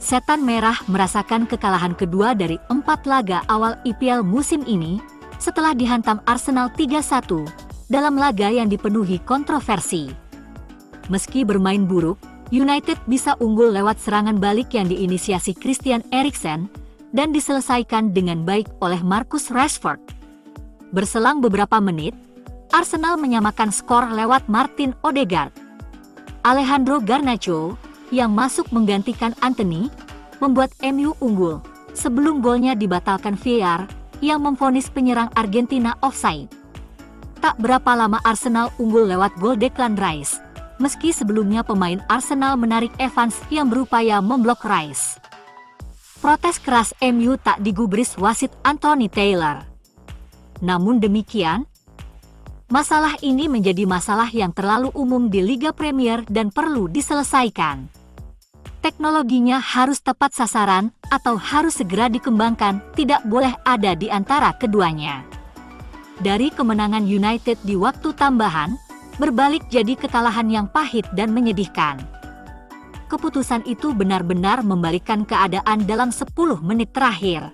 Setan Merah merasakan kekalahan kedua dari 4 laga awal IPL musim ini setelah dihantam Arsenal 3-1 dalam laga yang dipenuhi kontroversi. Meski bermain buruk, United bisa unggul lewat serangan balik yang diinisiasi Christian Eriksen dan diselesaikan dengan baik oleh Marcus Rashford. Berselang beberapa menit, Arsenal menyamakan skor lewat Martin Odegaard. Alejandro Garnacho yang masuk menggantikan Antony membuat MU unggul sebelum golnya dibatalkan VAR yang memvonis penyerang Argentina offside. Tak berapa lama Arsenal unggul lewat gol Declan Rice, meski sebelumnya pemain Arsenal menarik Evans yang berupaya memblok Rice. Protes keras MU tak digubris wasit Anthony Taylor. Namun demikian, masalah ini menjadi masalah yang terlalu umum di Liga Premier dan perlu diselesaikan. Teknologinya harus tepat sasaran atau harus segera dikembangkan, tidak boleh ada di antara keduanya. Dari kemenangan United di waktu tambahan, berbalik jadi kekalahan yang pahit dan menyedihkan. Keputusan itu benar-benar membalikkan keadaan dalam 10 menit terakhir.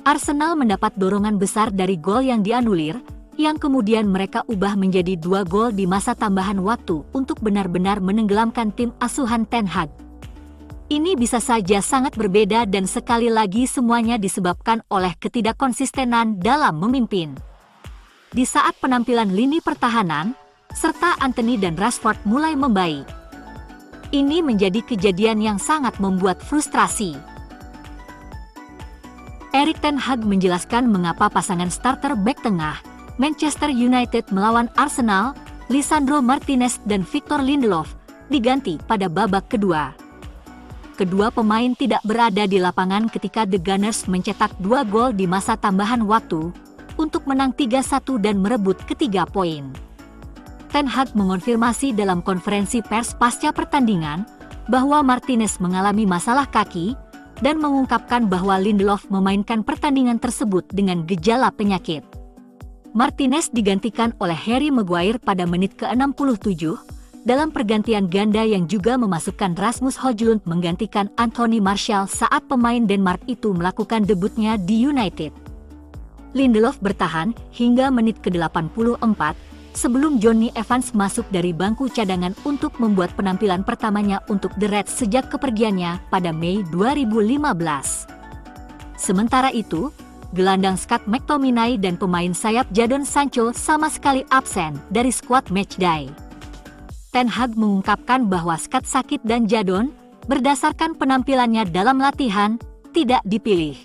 Arsenal mendapat dorongan besar dari gol yang dianulir, yang kemudian mereka ubah menjadi 2 gol di masa tambahan waktu untuk benar-benar menenggelamkan tim asuhan Ten Hag. Ini bisa saja sangat berbeda dan sekali lagi semuanya disebabkan oleh ketidakkonsistenan dalam memimpin. Di saat penampilan lini pertahanan, serta Antony dan Rashford mulai membaik. Ini menjadi kejadian yang sangat membuat frustrasi. Erik ten Hag menjelaskan mengapa pasangan starter bek tengah Manchester United melawan Arsenal, Lisandro Martinez dan Victor Lindelof, diganti pada babak kedua. Kedua pemain tidak berada di lapangan ketika The Gunners mencetak 2 gol di masa tambahan waktu untuk menang 3-1 dan merebut ketiga poin. Ten Hag mengonfirmasi dalam konferensi pers pasca pertandingan bahwa Martinez mengalami masalah kaki dan mengungkapkan bahwa Lindelof memainkan pertandingan tersebut dengan gejala penyakit. Martinez digantikan oleh Harry Maguire pada menit ke-67 dalam pergantian ganda yang juga memasukkan Rasmus Højlund menggantikan Anthony Martial saat pemain Denmark itu melakukan debutnya di United. Lindelof bertahan hingga menit ke-84 sebelum Jonny Evans masuk dari bangku cadangan untuk membuat penampilan pertamanya untuk The Reds sejak kepergiannya pada Mei 2015. Sementara itu, gelandang Scott McTominay dan pemain sayap Jadon Sancho sama sekali absen dari skuad matchday. Ten Hag mengungkapkan bahwa Scott sakit dan Jadon, berdasarkan penampilannya dalam latihan, tidak dipilih.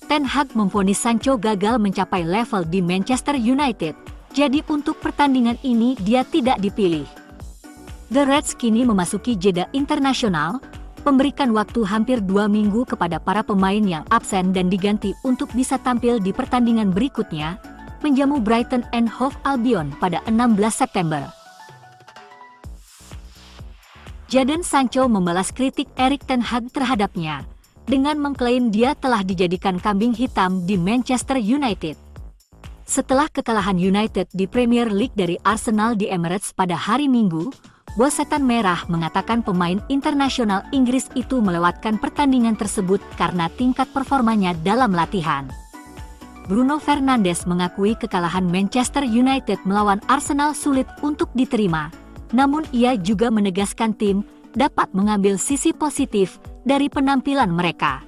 Ten Hag memvonis Sancho gagal mencapai level di Manchester United, jadi untuk pertandingan ini dia tidak dipilih. The Reds kini memasuki jeda internasional, memberikan waktu hampir 2 minggu kepada para pemain yang absen dan diganti untuk bisa tampil di pertandingan berikutnya, menjamu Brighton and Hove Albion pada 16 September. Jadon Sancho membalas kritik Erik ten Hag terhadapnya, dengan mengklaim dia telah dijadikan kambing hitam di Manchester United. Setelah kekalahan United di Premier League dari Arsenal di Emirates pada hari Minggu, bos Setan Merah mengatakan pemain internasional Inggris itu melewatkan pertandingan tersebut karena tingkat performanya dalam latihan. Bruno Fernandes mengakui kekalahan Manchester United melawan Arsenal sulit untuk diterima, namun ia juga menegaskan tim dapat mengambil sisi positif dari penampilan mereka.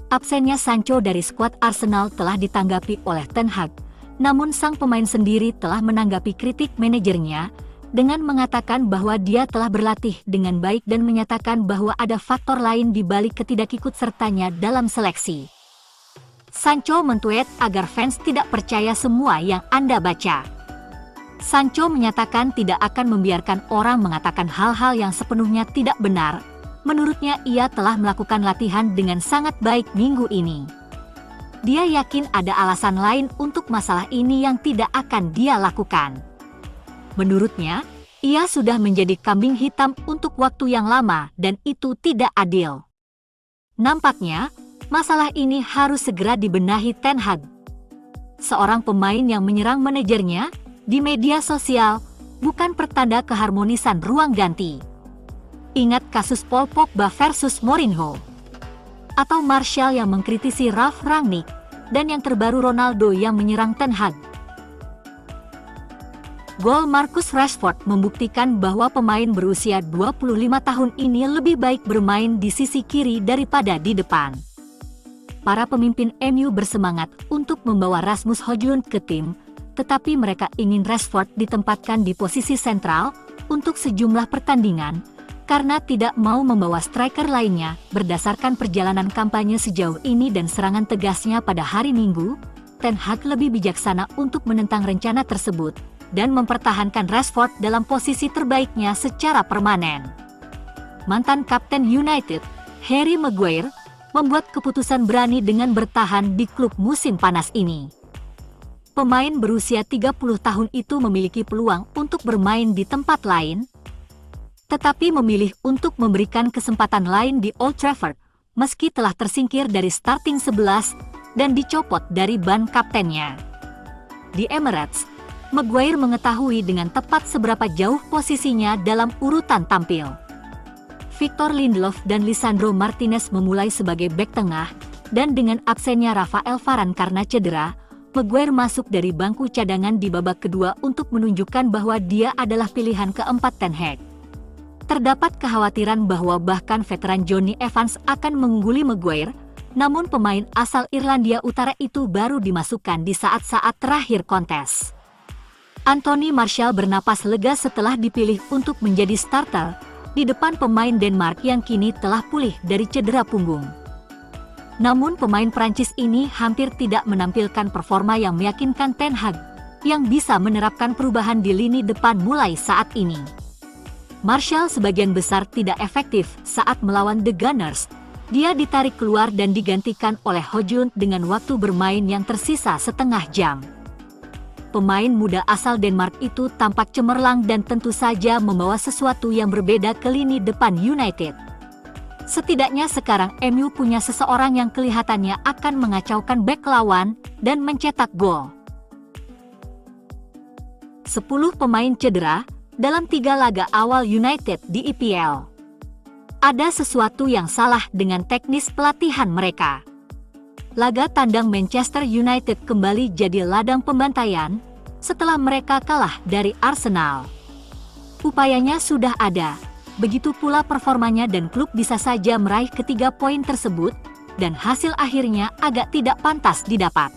Absennya Sancho dari skuad Arsenal telah ditanggapi oleh Ten Hag, namun sang pemain sendiri telah menanggapi kritik manajernya dengan mengatakan bahwa dia telah berlatih dengan baik dan menyatakan bahwa ada faktor lain di balik ketidakikutsertanya dalam seleksi. Sancho mentweet agar fans tidak percaya semua yang Anda baca. Sancho menyatakan tidak akan membiarkan orang mengatakan hal-hal yang sepenuhnya tidak benar. Menurutnya ia telah melakukan latihan dengan sangat baik minggu ini. Dia yakin ada alasan lain untuk masalah ini yang tidak akan dia lakukan. Menurutnya, ia sudah menjadi kambing hitam untuk waktu yang lama dan itu tidak adil. Nampaknya, masalah ini harus segera dibenahi Ten Hag. Seorang pemain yang menyerang manajernya di media sosial bukan pertanda keharmonisan ruang ganti. Ingat kasus Paul Pogba versus Mourinho? Atau Martial yang mengkritisi Ralf Rangnick? Dan yang terbaru Ronaldo yang menyerang Ten Hag? Gol Marcus Rashford membuktikan bahwa pemain berusia 25 tahun ini lebih baik bermain di sisi kiri daripada di depan. Para pemimpin MU bersemangat untuk membawa Rasmus Højlund ke tim, tetapi mereka ingin Rashford ditempatkan di posisi sentral untuk sejumlah pertandingan, karena tidak mau membawa striker lainnya. Berdasarkan perjalanan kampanye sejauh ini dan serangan tegasnya pada hari Minggu, Ten Hag lebih bijaksana untuk menentang rencana tersebut dan mempertahankan Rashford dalam posisi terbaiknya secara permanen. Mantan kapten United, Harry Maguire, membuat keputusan berani dengan bertahan di klub musim panas ini. Pemain berusia 30 tahun itu memiliki peluang untuk bermain di tempat lain, tetapi memilih untuk memberikan kesempatan lain di Old Trafford, meski telah tersingkir dari starting 11 dan dicopot dari ban kaptennya. Di Emirates, Maguire mengetahui dengan tepat seberapa jauh posisinya dalam urutan tampil. Victor Lindelof dan Lisandro Martinez memulai sebagai bek tengah, dan dengan absennya Rafael Varane karena cedera, Maguire masuk dari bangku cadangan di babak kedua untuk menunjukkan bahwa dia adalah pilihan keempat Ten Hag. Terdapat kekhawatiran bahwa bahkan veteran Jonny Evans akan mengungguli Maguire, namun pemain asal Irlandia Utara itu baru dimasukkan di saat-saat terakhir kontes. Anthony Martial bernapas lega setelah dipilih untuk menjadi starter di depan pemain Denmark yang kini telah pulih dari cedera punggung. Namun pemain Prancis ini hampir tidak menampilkan performa yang meyakinkan Ten Hag, yang bisa menerapkan perubahan di lini depan mulai saat ini. Martial sebagian besar tidak efektif saat melawan The Gunners. Dia ditarik keluar dan digantikan oleh Højlund dengan waktu bermain yang tersisa setengah jam. Pemain muda asal Denmark itu tampak cemerlang dan tentu saja membawa sesuatu yang berbeda ke lini depan United. Setidaknya sekarang MU punya seseorang yang kelihatannya akan mengacaukan bek lawan dan mencetak gol. 10 pemain cedera dalam 3 laga awal United di EPL. Ada sesuatu yang salah dengan teknis pelatihan mereka. Laga tandang Manchester United kembali jadi ladang pembantaian setelah mereka kalah dari Arsenal. Upayanya sudah ada, begitu pula performanya dan klub bisa saja meraih ketiga poin tersebut, dan hasil akhirnya agak tidak pantas didapat.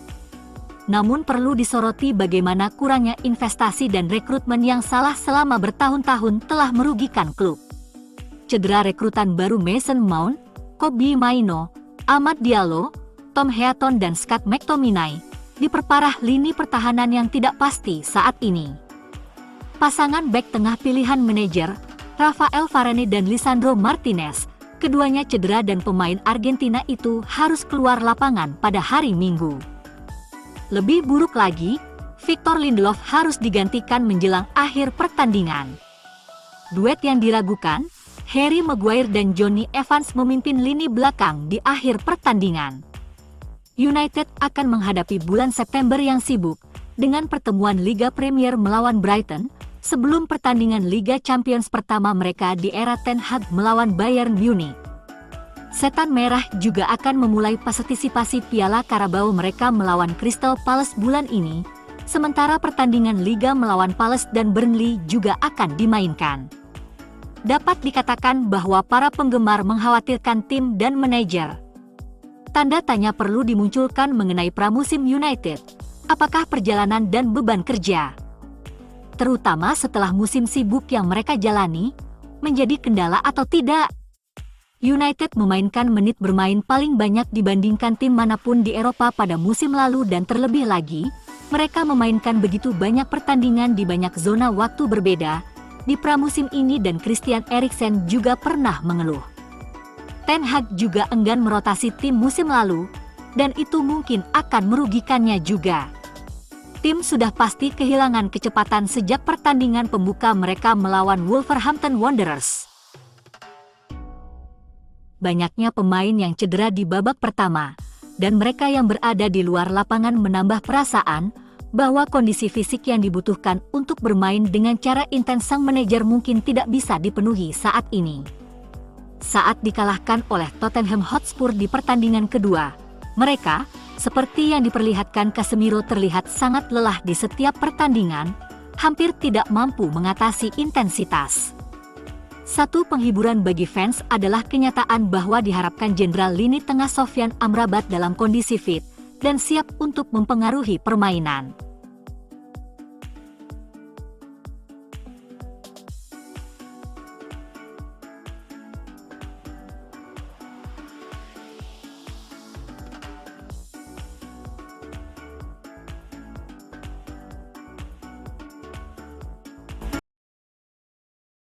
Namun perlu disoroti bagaimana kurangnya investasi dan rekrutmen yang salah selama bertahun-tahun telah merugikan klub. Cedera rekrutan baru Mason Mount, Kobbie Mainoo, Amad Diallo, Tom Heaton dan Scott McTominay diperparah lini pertahanan yang tidak pasti saat ini. Pasangan bek tengah pilihan manajer, Rafael Varane dan Lisandro Martinez, keduanya cedera dan pemain Argentina itu harus keluar lapangan pada hari Minggu. Lebih buruk lagi, Victor Lindelof harus digantikan menjelang akhir pertandingan. Duet yang diragukan, Harry Maguire dan Jonny Evans memimpin lini belakang di akhir pertandingan. United akan menghadapi bulan September yang sibuk dengan pertemuan Liga Premier melawan Brighton, sebelum pertandingan Liga Champions pertama mereka di era Ten Hag melawan Bayern Munich. Setan Merah juga akan memulai partisipasi Piala Carabao mereka melawan Crystal Palace bulan ini, sementara pertandingan Liga melawan Palace dan Burnley juga akan dimainkan. Dapat dikatakan bahwa para penggemar mengkhawatirkan tim dan manajer. Tanda tanya perlu dimunculkan mengenai pramusim United, apakah perjalanan dan beban kerja, terutama setelah musim sibuk yang mereka jalani, menjadi kendala atau tidak. United memainkan menit bermain paling banyak dibandingkan tim manapun di Eropa pada musim lalu dan terlebih lagi, mereka memainkan begitu banyak pertandingan di banyak zona waktu berbeda di pramusim ini dan Christian Eriksen juga pernah mengeluh. Ten Hag juga enggan merotasi tim musim lalu, dan itu mungkin akan merugikannya juga. Tim sudah pasti kehilangan kecepatan sejak pertandingan pembuka mereka melawan Wolverhampton Wanderers. Banyaknya pemain yang cedera di babak pertama, dan mereka yang berada di luar lapangan menambah perasaan bahwa kondisi fisik yang dibutuhkan untuk bermain dengan cara intens sang manajer mungkin tidak bisa dipenuhi saat ini. Saat dikalahkan oleh Tottenham Hotspur di pertandingan kedua, mereka, seperti yang diperlihatkan Casemiro, terlihat sangat lelah di setiap pertandingan, hampir tidak mampu mengatasi intensitas. Satu penghiburan bagi fans adalah kenyataan bahwa diharapkan jenderal lini tengah Sofyan Amrabat dalam kondisi fit dan siap untuk mempengaruhi permainan.